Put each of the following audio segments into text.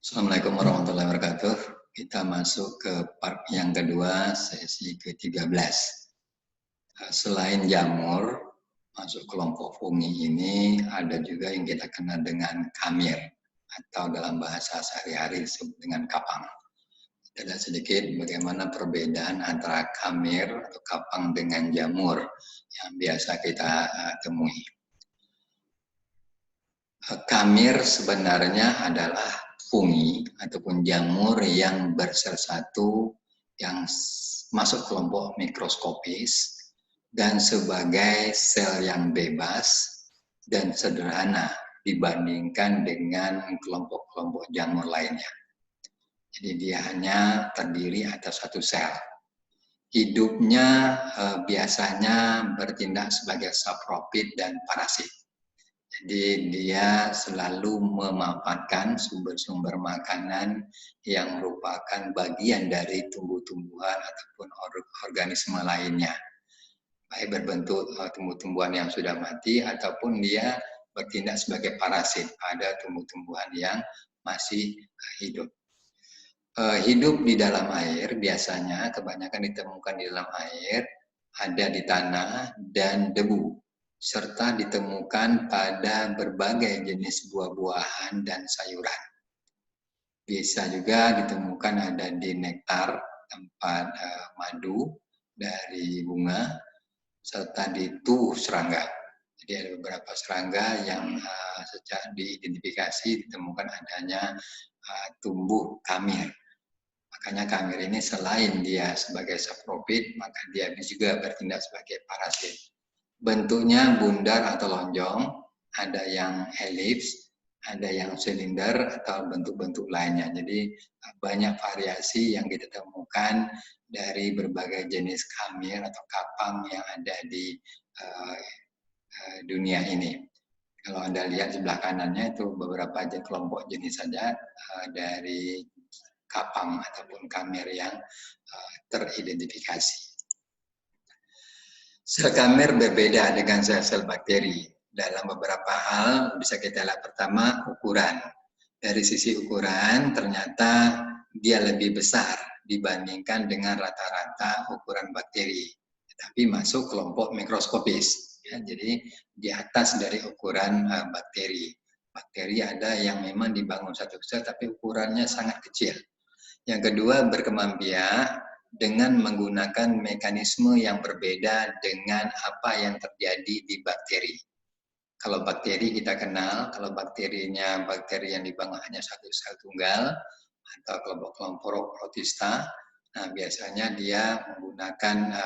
Assalamualaikum warahmatullahi wabarakatuh. Kita masuk ke part yang kedua, sesi ke-13. Selain jamur, masuk kelompok fungi ini ada juga yang kita kenal dengan kamir atau dalam bahasa sehari-hari disebut dengan kapang. Kita lihat sedikit bagaimana perbedaan antara kamir atau kapang dengan jamur yang biasa kita temui. Kamir sebenarnya adalah fungi ataupun jamur yang bersel satu yang masuk kelompok mikroskopis dan sebagai sel yang bebas dan sederhana dibandingkan dengan kelompok-kelompok jamur lainnya. Jadi dia hanya terdiri atas satu sel. Hidupnya biasanya bertindak sebagai saprofit dan parasit. Jadi dia selalu memanfaatkan sumber-sumber makanan yang merupakan bagian dari tumbuh-tumbuhan ataupun organisme lainnya. Baik berbentuk tumbuh-tumbuhan yang sudah mati ataupun dia bertindak sebagai parasit pada tumbuh-tumbuhan yang masih hidup. Hidup di dalam air biasanya kebanyakan ditemukan di dalam air, ada di tanah dan debu, serta ditemukan pada berbagai jenis buah-buahan dan sayuran. Bisa juga ditemukan ada di nektar, tempat madu dari bunga, serta di tubuh serangga. Jadi ada beberapa serangga yang secara diidentifikasi ditemukan adanya tumbuh kamir. Makanya kamir ini selain dia sebagai saprofit, maka dia juga bertindak sebagai parasit. Bentuknya bundar atau lonjong, ada yang elips, ada yang silinder atau bentuk-bentuk lainnya. Jadi banyak variasi yang kita temukan dari berbagai jenis kamir atau kapang yang ada di dunia ini. Kalau Anda lihat sebelah kanannya itu beberapa kelompok jenis saja dari kapang ataupun kamir yang teridentifikasi. Sel kamir berbeda dengan sel-sel bakteri. Dalam beberapa hal bisa kita lihat pertama ukuran. Dari sisi ukuran ternyata dia lebih besar dibandingkan dengan rata-rata ukuran bakteri. Tapi masuk kelompok mikroskopis. Ya, jadi di atas dari ukuran bakteri. Bakteri ada yang memang dibangun satu sel tapi ukurannya sangat kecil. Yang kedua, berkembang biak dengan menggunakan mekanisme yang berbeda dengan apa yang terjadi di bakteri. Kalau bakteri kita kenal, kalau bakterinya bakteri yang dibangun hanya satu sel tunggal atau kelompok-kelompok protista, nah biasanya dia menggunakan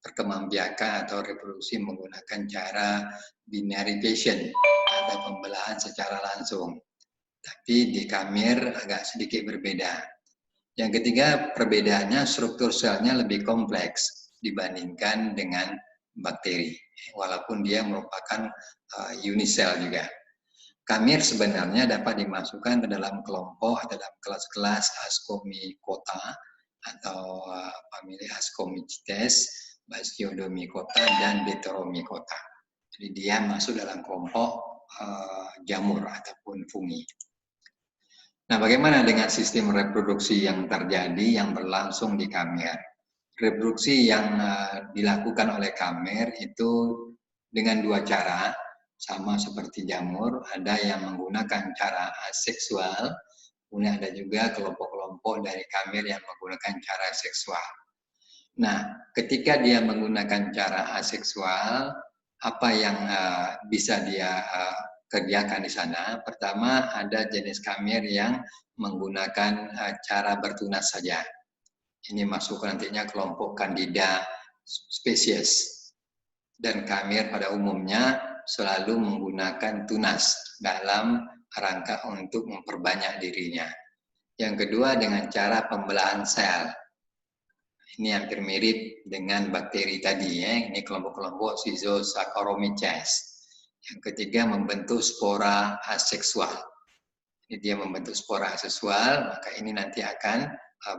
perkembangbiakan atau reproduksi menggunakan cara binary fission atau pembelahan secara langsung. Tapi di kamir agak sedikit berbeda. Yang ketiga, perbedaannya struktur selnya lebih kompleks dibandingkan dengan bakteri, walaupun dia merupakan unisel juga. Kamir sebenarnya dapat dimasukkan ke dalam kelompok atau dalam kelas-kelas Ascomycota atau famili Ascomycetes, Basidiomycota, dan Deuteromycota. Jadi dia masuk dalam kelompok jamur ataupun fungi. Nah, bagaimana dengan sistem reproduksi yang terjadi yang berlangsung di kamir? Reproduksi yang dilakukan oleh kamir itu dengan dua cara, sama seperti jamur, ada yang menggunakan cara aseksual, kemudian ada juga kelompok-kelompok dari kamir yang menggunakan cara seksual. Nah, ketika dia menggunakan cara aseksual, apa yang bisa dia kerjakan di sana? Pertama, ada jenis kamir yang menggunakan cara bertunas saja. Ini masuk nantinya kelompok Candida spesies. Dan kamir pada umumnya selalu menggunakan tunas dalam rangka untuk memperbanyak dirinya. Yang kedua dengan cara pembelahan sel. Ini hampir mirip dengan bakteri tadi ya. Ini kelompok-kelompok Schizosaccharomyces. Yang ketiga membentuk spora aseksual. Jadi dia membentuk spora aseksual, maka ini nanti akan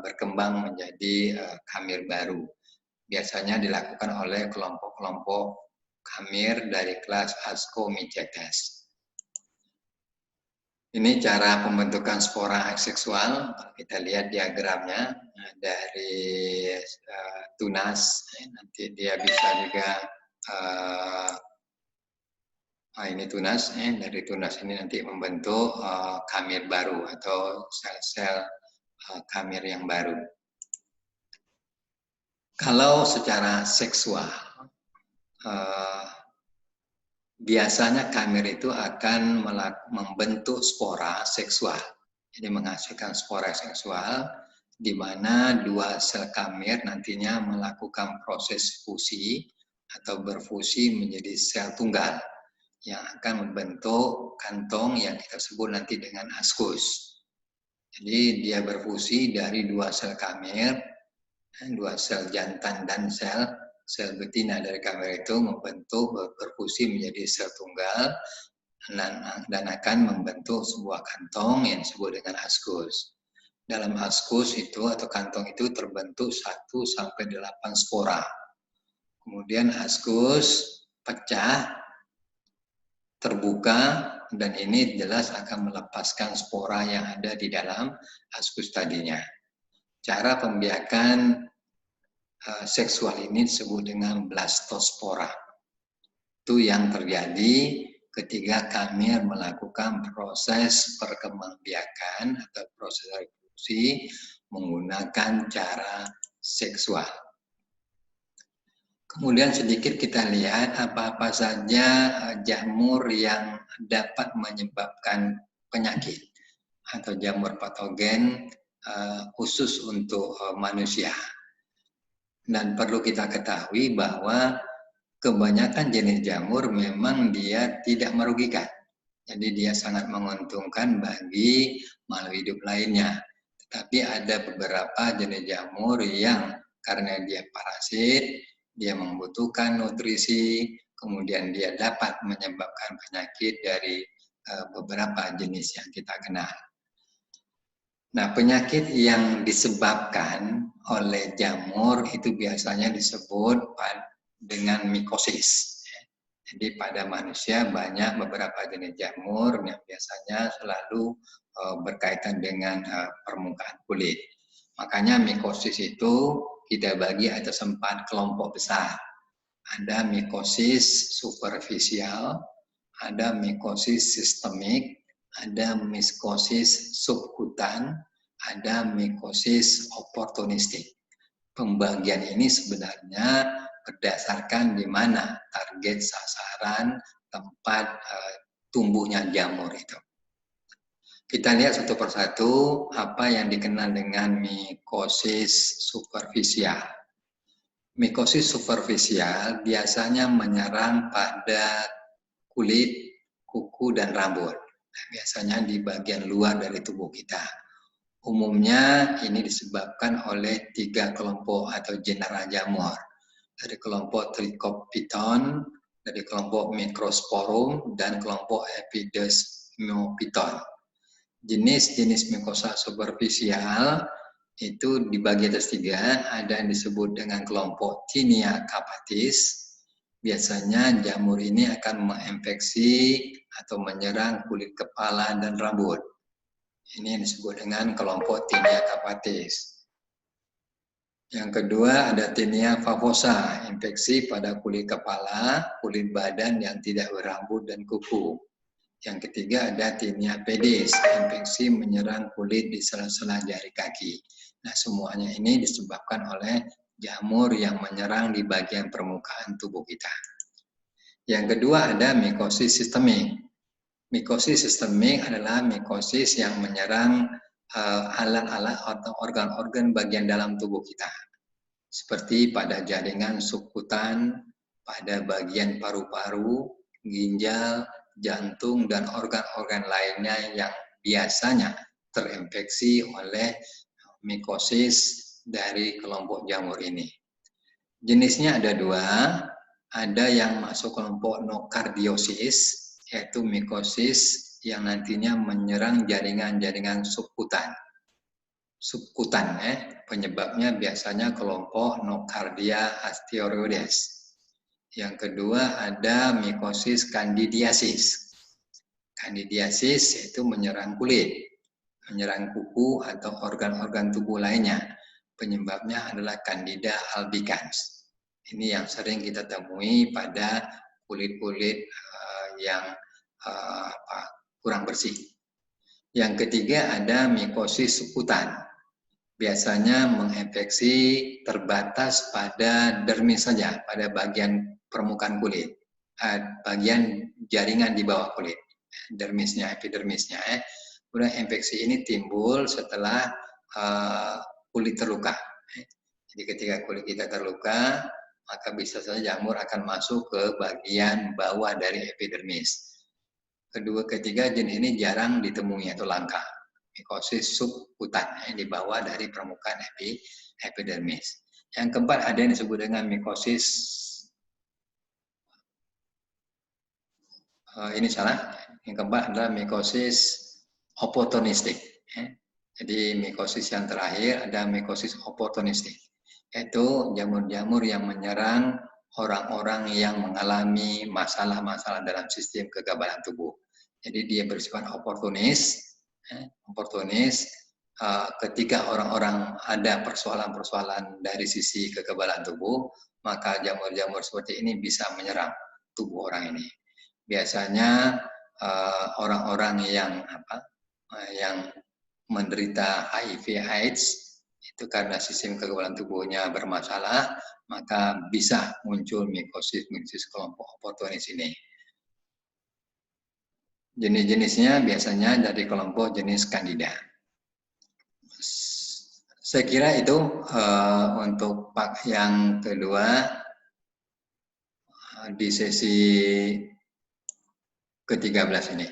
berkembang menjadi kamir baru. Biasanya dilakukan oleh kelompok-kelompok kamir dari kelas Ascomycetes. Ini cara pembentukan spora aseksual. Kita lihat diagramnya dari tunas. Nanti dia bisa juga ini tunas. Dari tunas ini nanti membentuk kamir baru atau sel-sel kamir yang baru. Kalau secara seksual, biasanya kamir itu akan membentuk spora seksual. Jadi menghasilkan spora seksual, di mana dua sel kamir nantinya melakukan proses fusi atau berfusi menjadi sel tunggal yang akan membentuk kantong yang kita sebut nanti dengan askus. Jadi dia berfusi dari dua sel kamir, dua sel jantan dan sel betina dari kamir itu membentuk berfusi menjadi sel tunggal dan akan membentuk sebuah kantong yang disebut dengan askus. Dalam askus itu atau kantong itu terbentuk 1-8 spora. Kemudian askus pecah, terbuka, dan ini jelas akan melepaskan spora yang ada di dalam askus tadinya. Cara pembiakan seksual ini disebut dengan blastospora. Itu yang terjadi ketika kamir melakukan proses perkembangbiakan atau proses reproduksi menggunakan cara seksual. Kemudian sedikit kita lihat apa-apa saja jamur yang dapat menyebabkan penyakit atau jamur patogen khusus untuk manusia. Dan perlu kita ketahui bahwa kebanyakan jenis jamur memang dia tidak merugikan. Jadi dia sangat menguntungkan bagi makhluk hidup lainnya. Tetapi ada beberapa jenis jamur yang karena dia parasit, dia membutuhkan nutrisi, kemudian dia dapat menyebabkan penyakit dari beberapa jenis yang kita kenal. Nah, penyakit yang disebabkan oleh jamur itu biasanya disebut dengan mikosis. Jadi pada manusia banyak beberapa jenis jamur yang biasanya selalu berkaitan dengan permukaan kulit. Makanya mikosis itu kita bagi atas 4 kelompok besar. Ada mikosis superficial, ada mikosis sistemik, ada mikosis subkutan, ada mikosis oportunistik. Pembagian ini sebenarnya berdasarkan di mana target sasaran tempat tumbuhnya jamur itu. Kita lihat satu persatu apa yang dikenal dengan mikosis superficial. Mikosis superficial biasanya menyerang pada kulit, kuku, dan rambut. Nah, biasanya di bagian luar dari tubuh kita. Umumnya ini disebabkan oleh 3 kelompok atau genera jamur. Dari kelompok Trichopiton, dari kelompok Microsporum, dan kelompok Epidesmophyton. Jenis-jenis mikosa superficial itu dibagi atas 3, ada yang disebut dengan kelompok Tinea capatis. Biasanya jamur ini akan menginfeksi atau menyerang kulit kepala dan rambut. Ini yang disebut dengan kelompok Tinea capatis. Yang kedua ada Tinea favosa, infeksi pada kulit kepala, kulit badan yang tidak berambut dan kuku. Yang ketiga ada Tinea pedis, infeksi menyerang kulit di sela-sela jari kaki. Nah, semuanya ini disebabkan oleh jamur yang menyerang di bagian permukaan tubuh kita. Yang kedua ada mikosis sistemik. Mikosis sistemik adalah mikosis yang menyerang alat-alat atau organ-organ bagian dalam tubuh kita. Seperti pada jaringan subkutan, pada bagian paru-paru, ginjal, jantung, dan organ-organ lainnya yang biasanya terinfeksi oleh mikosis dari kelompok jamur ini. Jenisnya ada 2, ada yang masuk kelompok nokardiosis, yaitu mikosis yang nantinya menyerang jaringan-jaringan subkutan. Penyebabnya biasanya kelompok Nocardia ascleroides. Yang kedua ada mikosis candidiasis. Kandidiasis yaitu menyerang kulit, menyerang kuku atau organ-organ tubuh lainnya. Penyebabnya adalah Candida albicans. Ini yang sering kita temui pada kulit-kulit yang kurang bersih. Yang ketiga ada mikosis kutan. Biasanya menginfeksi terbatas pada dermis saja, pada bagian permukaan kulit, bagian jaringan di bawah kulit, dermisnya, epidermisnya. Kemudian infeksi ini timbul setelah kulit terluka. Jadi ketika kulit kita terluka, maka bisa saja jamur akan masuk ke bagian bawah dari epidermis. Ketiga jenis ini jarang ditemui atau langka. Mikosis subkutan yang di bawah dari permukaan epidermis. Yang keempat ada yang disebut dengan mikosis, ini salah. Yang keempat adalah mikosis oportunistik. Jadi mikosis yang terakhir ada mikosis oportunistik, yaitu jamur-jamur yang menyerang orang-orang yang mengalami masalah-masalah dalam sistem kekebalan tubuh. Jadi dia bersifat oportunis. Ketika orang-orang ada persoalan-persoalan dari sisi kekebalan tubuh, maka jamur-jamur seperti ini bisa menyerang tubuh orang ini. Biasanya orang-orang yang menderita HIV/AIDS itu karena sistem kekebalan tubuhnya bermasalah, maka bisa muncul mikosis kelompok oportunis ini. Jenis-jenisnya biasanya dari kelompok jenis Candida. Saya kira itu untuk part yang kedua di sesi ke-13 ini.